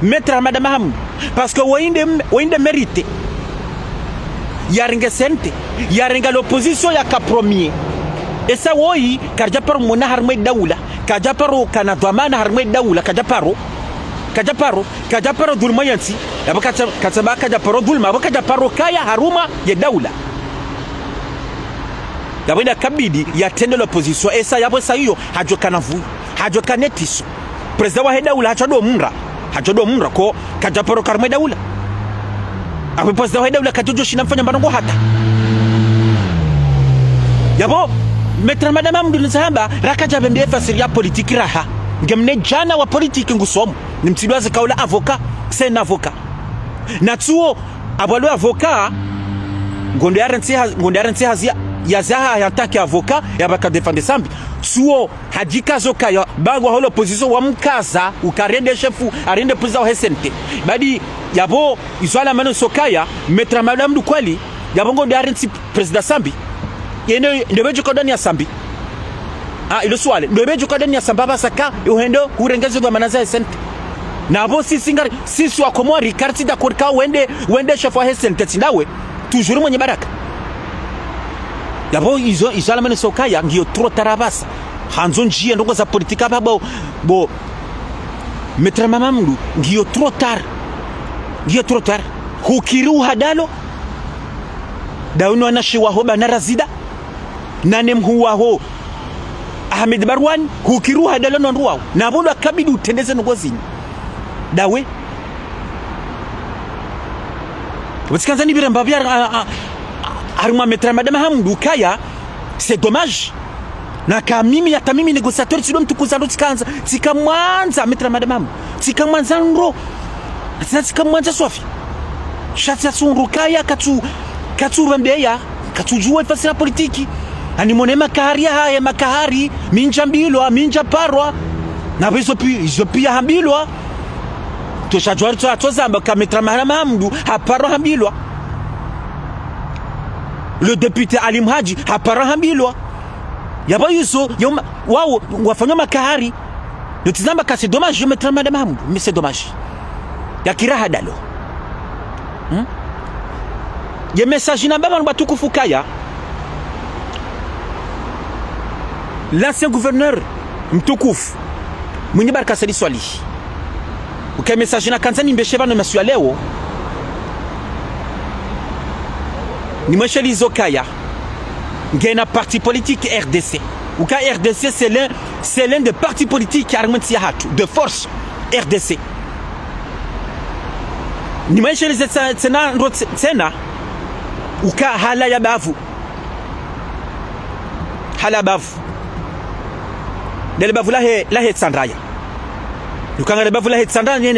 metra madame Hamoudou parce que wainde mérite yarenga sente yarenga l'opposition ya ka premier et ça woi karja par mona harme daula kaja paro kana dhamana harme daula kaja paro dulma yansi abakata kataba kaja paro dulma abakaja paro kaya haruma ya daula yabenda kabidi yatende l'opposition esa yabo sayo hajokana vu hajokane tiso president wa Hedaula hachodo mumra ko kaja paro karme daula apo president wa Hedaula kajojo shinafanya mbango hata yabo metra madame Hamoudou nsahamba rakaja bembe fasiria politique raha ngemne jana wa politique ngusomo ni mtidwaze kaula avocat c'est un avocat na tuo abalo avocat ngondo yarensi hazia yazaha yataki avocat yabaka defendre Sambi suo hajikazo kaya bagwa holo position wa mkaza ukarende chefu arende president wa SNT badi yabo izwala mano sokaya metra madame du kweli yabongo ndarensi president Sambi yene ndobeje kodani ya Sambi ilo swale ndobeje kodani ya Sambaba saka uhendo urengeze kwa manaza sente nabo sisi wakomoa rikarti da kurka wende chef wa sente tindawe toujours mwenye baraka yabo izo alamene sokaya ngiyo tro tarabasa hanzo njia ndongo za politika babo bo metra mamamlu ngiyo tro tar hukiru hadalo dauno anashiwa ho bana razida nanem huwa ho Ahmed Barwan hukiru hadalo nonruwa nabolo akabidi utendeze nogozini dawe Wasikanza ni biramba bya aruma metra madame Hamdou kaya c'est dommage na kamimi hata mimi negotiateur sido mtukuza ndo tikamwanza metra madame Hamdou tikamwanza ndo tikamwanza Sofi shatsa sunru kaya katu bambeya katujua fasira politiki ani monema kahari haya makahari minja mbilwa minja parwa na bizo pia hambilwa tushajwari twazamba kametra madame Hamdou haparo hambilwa le député Ali Mhaji hapara hambilwa yaba yuso wao wafanya makahari notizamba ka c'est dommage je mettrai madame Hamdou mais c'est dommage yakira hadalo ye message na baba batukufu kaya l'ancien gouverneur mtukufu mwenye baraka sali swali uka message na kanzani mbesheba no masua leo ni mweshelizo kaya ngena parti politique RDC ou ka RDC c'est l'un des partis politiques armentia hatu de force RDC ni mweshelizo tsena ou ka hala ya bavu dele bavu la he tsandraya ukanga le bavu la he tsandraya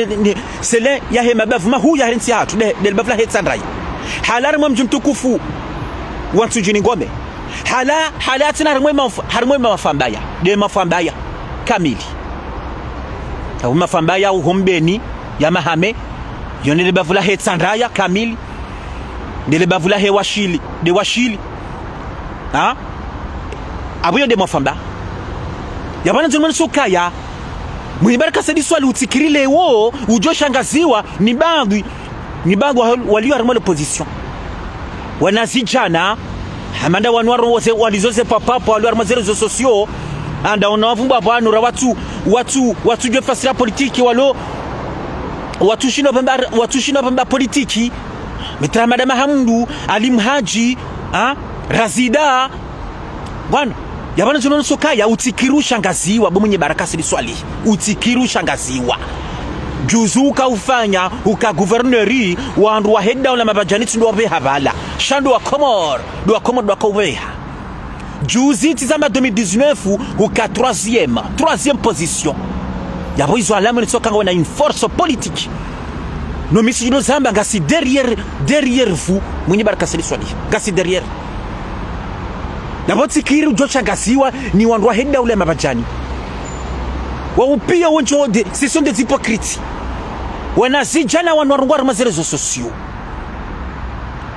c'est l'un ya he mabavu ma hu ya rentia hatu dele bavu la he tsandraya halari mwa mjumtukufu wantu jini ngome halatina harumwe mafambaya de mafambaya kamili au mafambaya uhombeni ya mahame yonele bavula he tsandraya kamili dele bavula he washili abuyo de mafamba yabana nzumana sokaya mwibaraka sadi swali utikirile wo ujo shangaziwa ni bandu walio arma l'opposition wanazijana hamanda wanwaro wose walizoze papapo walio arma reseaux sociaux anda onavumba banura watu je fasira politiki walo watu shino pamba politiki metra madame Hamdou Ali Mhaji Razida bwana yabana tunaona sokaya utikiru shangaziwa bomunye baraka sidi swali utikiru shangaziwa juzuka ufanya uka gouverneri wandu wa heda wala mabajaniti ndo wabeha bala shando wa komor do wakobeha juzi tizamba 2019 uka troisième position yabo izo alama ni soka ngona une force politique no misi no zamba ngasi derrière vous mwenye baraka sali swali ngasi derrière naboti kiru jocha ngasiwa ni wandu wa heda wala mabajani waupia wonjo de ce sont des hypocrites wanazijana wanwarungwa arma reseaux sociaux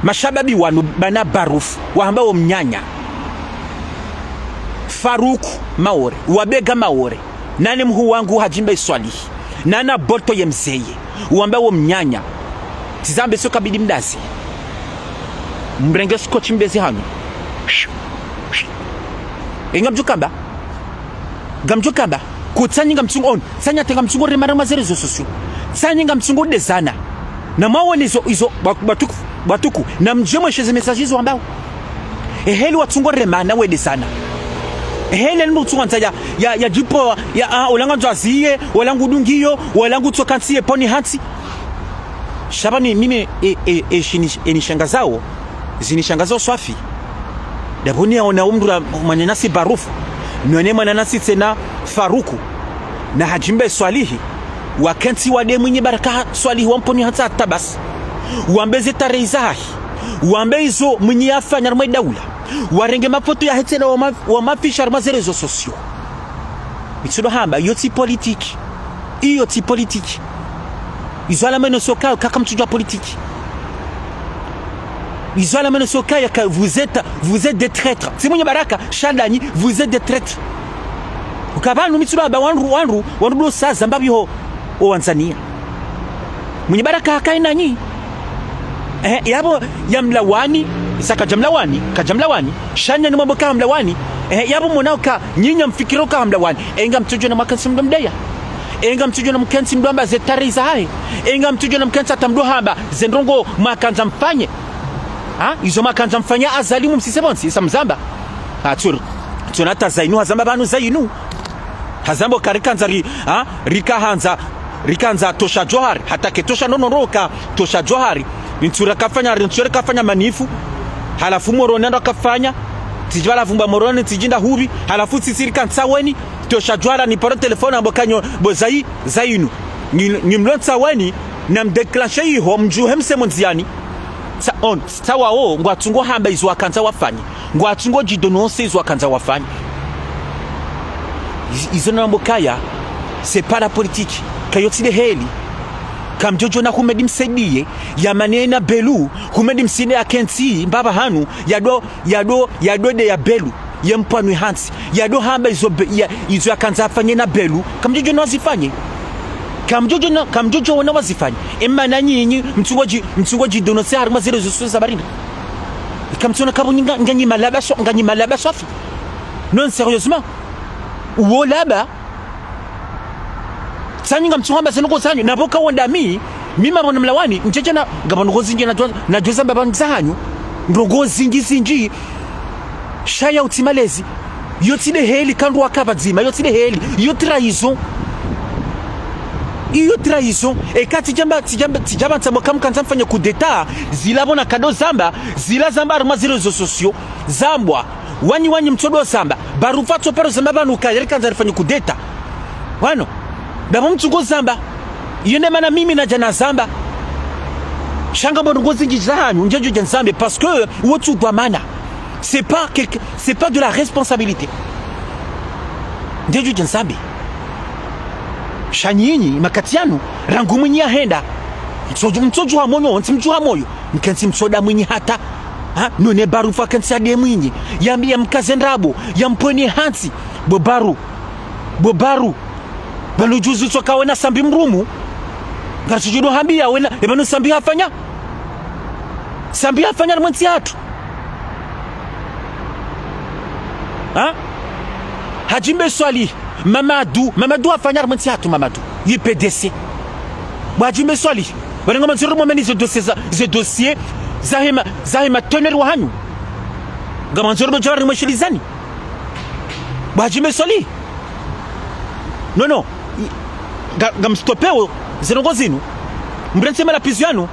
mashababi wanu bana baruf wahambao mnyanya Faruku Maore wabega Maore nani mhu wangu hajimba iswali nana boto ye mzeye wambao mnyanya tizambe soka bidi mdazi mbrenge scotch mbezi hanu gamjukamba kutsanyinga mtsungu on sanya tenga mtsungu remara reseaux sociaux sanyinga mtsungu dezana na mawone izo batuku na mjemo sheze messages wambao eheli watsungu remana wede sana eheli mtsungu ntaja ya jipo ya olanga nzaziye olangu dungiyo olangu tsokansiye poni hati shabani mimi enishangazao zinishangazao swafi daboni aona umdura manyanasi barufu nione manyanasi tena Faruku na hajimbe swalihi wakanti wade mwenye baraka swalihi wamponi hata tabas wambeze tareizahi wambezo mwenye afanya rmwe daula warenge mafoto ya hetena wa mafisha rma reseaux sociaux mitsudo hamba yoti politique izo ala meno soka kaka mtujwa politique Izola menosoka ya vous êtes des traîtres. Si mwenye baraka shadani vous êtes des traîtres. Ukabanu mitsura ba wanru do saza mbabyo o Tanzania. Mwenye baraka hakaina nyi. Yabo yamlawani isaka kajamlawani shanya ni mambo kama mlawani yabo monauka nyinya mfikiro kama mlawani enga mtujo na makansi mdomdeya enga mtujo na mkansi mdomba zetariza hai enga mtujo na mkansi atamdo hamba zendrongo makanza mfanye izo makanza mfanya azalimu msisebonsi isa mzamba tunata zainu hazamba banu zainu hazambo karikanza rikanza tosha johari hata ketosha nonoroka tosha johari Ntsura kafanya manifu halafu moroni ndo kafanya tijibala vumba moroni tijinda hubi halafu sisiri kansaweni tosha jwala ni paro telefone ambokanyo bozai zainu ni mlonsa weni na mdeclencher iho mjuhe msemonziani sawa ngwatungo hamba izo akanza wafanye ngwatungo jidononse izo akanza wafanye izo nambokaya c'est pas la politique kayotile heli kamjojo na humedi msaidie ya manena belu humedi msine ya kenti mbaba hanu yado de ya belu ya mpanu hansi yado hamba izo ya kanza afanye na belu kamjojo na wazifanye kamjojo na wazifanye emma na nyinyi mtungoji donose haruma zile zosu za barinda kamtona kabo nganyi malaba sofi non sérieusement uo laba sanyinga mtsumba senoko sanyu naboka wonda mimi mabona mlawani mcheche na ngabano zinji na joza mbaba zanyu ndongo zinji shaya utimalezi yotile heli kandu akabazima yotile heli trahison ekati tijamba ntsamo kamkanza mfanya kudeta zilabona kado zamba aruma zile zo sosio zambwa wanyi mtodo samba barufatso pero zamba banu kayerikanza rifanya kudeta wano Babo mtungo zamba yende mana mimi na jana zamba shanga bongo zingi zanyu njejo janzambe parce que wotu doit mana c'est pas de la responsabilité njejo janzambe shanyinyi makatianu rangu mwenye henda mtojo wa moyo mkansi msoda mwenye hata none barufa kansi ade mwenye yambia mkazendrabo yamponi hansi bobaru balujuzu toka wena sambi mrumu ngasujudo hambia wena ebanu sambi hafanya na mwenzi hatu hajimbe swali Mamadou afanya mwenzi hatu Mamadou YPDC hajimbe swali wena ngoma nziru momeni ze dossier zahima toneri wa hanyu ngama nziru mjawari mweshilizani hajimbe swali no gamstopeo zirongo zinu mbrensema la piziano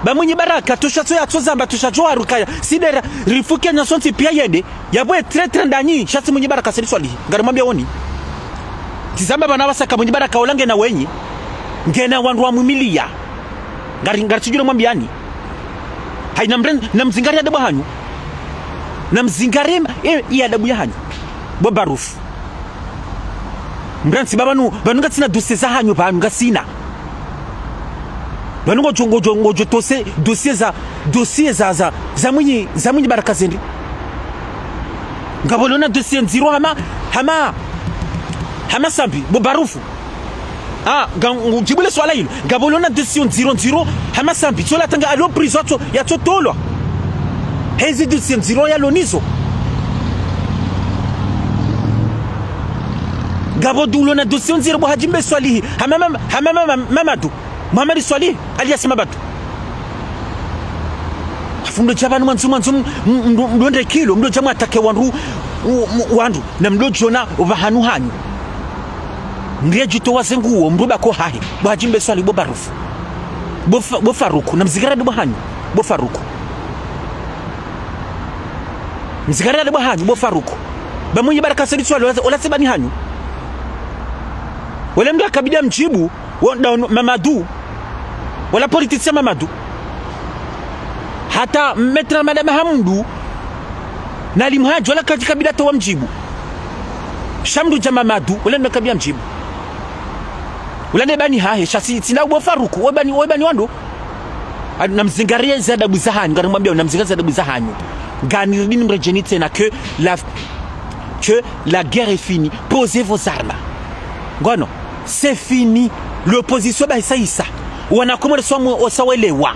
bamwenye baraka toshatso ya tsozamba toshajwa rukaya sidera rifuke na sonti pia yende yabwe tretre ndanyi shatsi mwenye baraka seliswali ngarimwambia woni tizamba bana basaka mwenye baraka olange na wenyi ngena wandu wa mumilia ngaritujuro mwambiani haina mbren na mzingari adabu hanyu na mzingari ya adabu ya hanyu bobarufu mbransi babanu ngatsina dossier za hanyu ngasina banu ngojo tose dossier za mwenye baraka zendi ngabolona dossier nziro hama sambi bobarufu ngujibule swala hilo ngabolona dossier nziro hama sambi tola tanga alo prison ya totolwa hezi dossier nziro ya lonizo gabodulo na dossier nziro hajimbe swalihi Mamadou Muhammad Swalih alias Mabatu afundo chabanu mwanzu mdonde kilo mdo jamu atake wandu na mdo jona ubahanu hanyu ndiye jito wazenguo mruba ko hahi hajimbe swali bobarufu bofaruku na mzigarade bohanyu bofaruku mzigarade bohanyu bofaruku bamunyi baraka sedi swali wala sebani hanyu wala mdo akabida mjibu Mamadou wala politicien Mamadou hata metra madame Hamdou na limhaji wala katika bidata wa mjibu shamdu ja Mamadou wala ndo kabia mjibu wala nebani hahe shasi tina ubo faruku webani wando namzingaria za adabu za hanyu ngarimwambia namzingaria za adabu za hanyu ganirudini mrejeni tena que la guerre est finie, posez vos armes. Ngono, c'est fini. L'opposition ba isa wanakomore wasawelewa.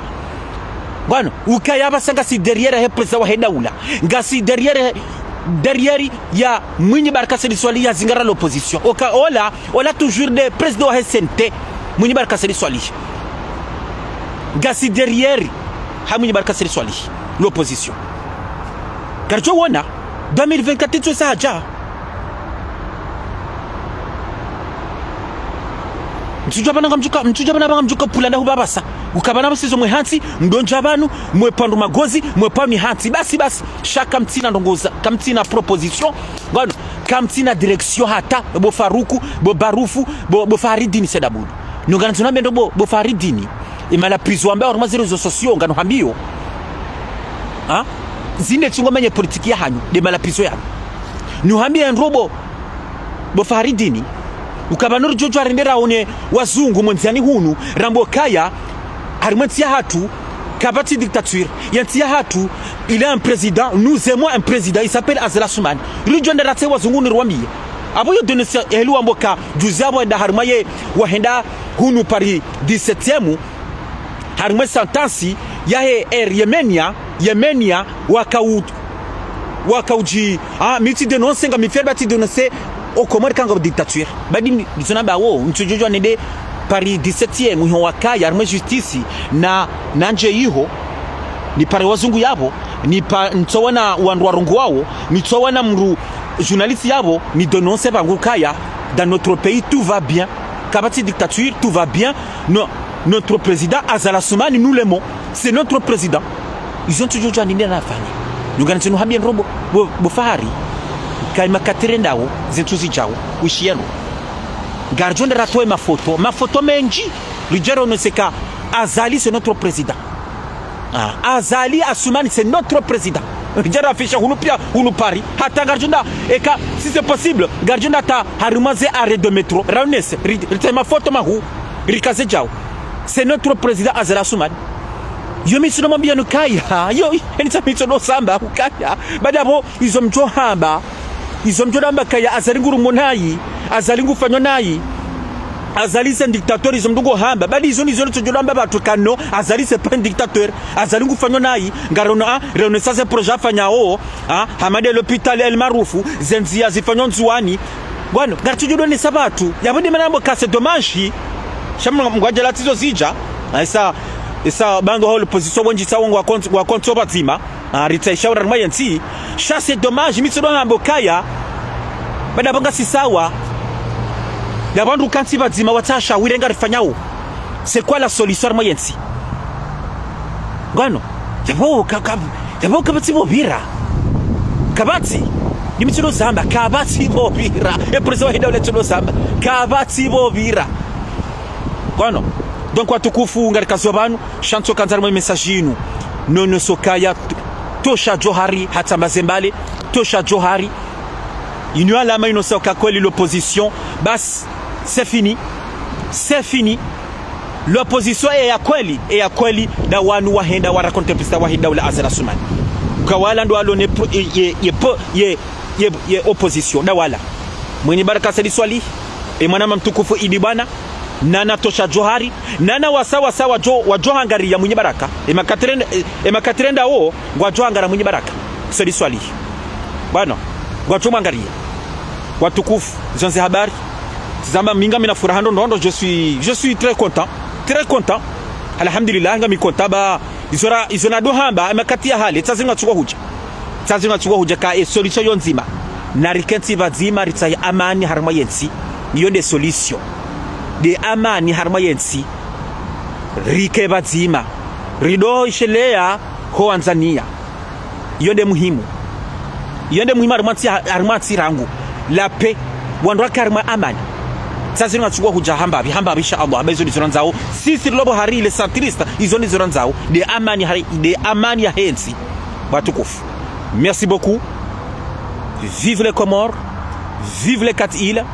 Ngono, ukayaba sanga si derrière he président wa Hedaula ngasi derrière ya Mwinyi Baraka Sedi Swali ya zingara l'opposition. Ola toujours des présidents wa SNT Mwinyi Baraka Sedi Swali ngasi derrière ha Mwinyi Baraka Sedi Swali l'opposition. Karjo wona 2024 tu sa haja mtujabana mjuka pulanda hubabasa ukabana basizo mwe hansi mdonja abantu mwe pandu magozi mwe pami hansi basi shaka mtina ndongoza kamtina proposition ngano kamtina direction hata bo Faruku bo Barufu bo Faridini sedabudu nongana tunambe ndo bo Faridini imala prison ambayo orma zero sociaux ngano hambio zine tungomanye politiki ya hanyu de malapizo ya nuhambia nrobo bo Faridini ukabanuru jojo arendera one wazungu mwenziani hunu rambo kaya harimwentia hatu kabati dictature yantia hatu il est un président nous aimons un président il s'appelle Azali Assoumani rijonda rate wazungu ni rwambie abo yo donne elu amboka juzabo da harimaye wahenda hunu pari 17e harimwe sentensi ya Yemenia wakauji miti denonce nga mifebati denonce au Comore kanga dictature badi disona wo ntujojo nede Paris 17e muho wakaya arme justice na nanje yiho ni pare wazungu yabo ni ntsowana wandu warungu wao ni tsowana mru journaliste yabo ni denonce bangu kaya dans notre pays tout va bien kabati dictature tout va bien notre président Azali Assoumani nous l'aimons c'est notre président ils ont toujours dit nini anafanya nyungana tenu habia robo bo fahari kaima katerenda wo zentuzi jao ushieno garjonde ratoe mafoto menji lijero ne seka Azali c'est notre président Azali Assoumani c'est notre président lijero afisha hunu pari hata garjonda eka si c'est possible garjonda ta harumaze arrêt de métro raunese ritema photo mahu rikaze jao c'est notre président Azali Assoumani yo mitsuno mambia nukaya yo enita mitsuno samba ukaya badabo izo mjohamba kaya Azali nguru monayi Azali ngufanyo nayi Azali c'est un dictateur izo mdugo hamba badi izo tujolamba batukano Azali c'est pas un dictateur Azali ngufanyo nayi ngarona renaissance projet fanyao hamade l'hôpital El Marufu zenzia zifanyo nzuani bwana gartujudo ni sabatu yabudi manambo kase dommage shamwa mgwajala tizo zija esa bando hall position bonji sawongo wa konto batima ritaisha ramayanti chasse dommage mitsono hambo kaya bada banga sisawa ya bandu kanti batima watasha wirenga rifanyao c'est quoi la solution ramayanti ngano yabo kabati bobira kabati nimitsono zamba kabati bobira president wa Hedaula tsono zamba kabati bobira ngano donc watukufu ngarikazo banu chanso kanzarimo message yinu nono sokaya tosha johari hata mazembale tosha johari inu alama inosoka kweli l'opposition bas c'est fini l'opposition est ya kweli da wanu wahenda wa raconte président wa Hedaula Azali Assoumani kawala ndo alone ye opposition da wala Mwinyi Baraka Sedi Swali mwana mtukufu Idi bana nana tosha johari nana wasawa wa johangari ya Mwinyi Baraka emakatrenda wo ngwa johangara Mwinyi Baraka Sedi Swali bwana ngwa chomangaria watukufu zonze habari zamba minga mina furaha ndondo je suis très content alhamdulillah ngami kontaba izona dohamba emakatia hali tsazinga tsukwa huja ka solution yonzima na rikenti bazima ritsaye amani harma yensi niyo de solution de amani harma yensi rike bazima rido ishelea ho Tanzania yonde muhimu armati rangu la paix wandwa karma amani sasa tunachukua kuja hamba insha Allah abezo nizonzao sisi lobo hari ile centriste izo nizonzao de amani ya hensi watukufu. Merci beaucoup. Vive les Comores, vive les 4 îles,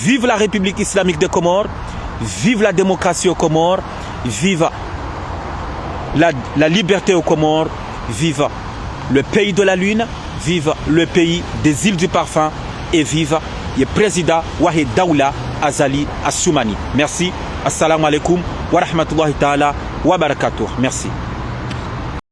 vive la République islamique des Comores, vive la démocratie aux Comores, vive la liberté aux Comores, vive le pays de la lune, vive le pays des îles du parfum et vive le président Wahid Daoula Azali Assoumani. Merci. Assalamu alaikum wa rahmatullahi ta'ala wa barakatuh. Merci.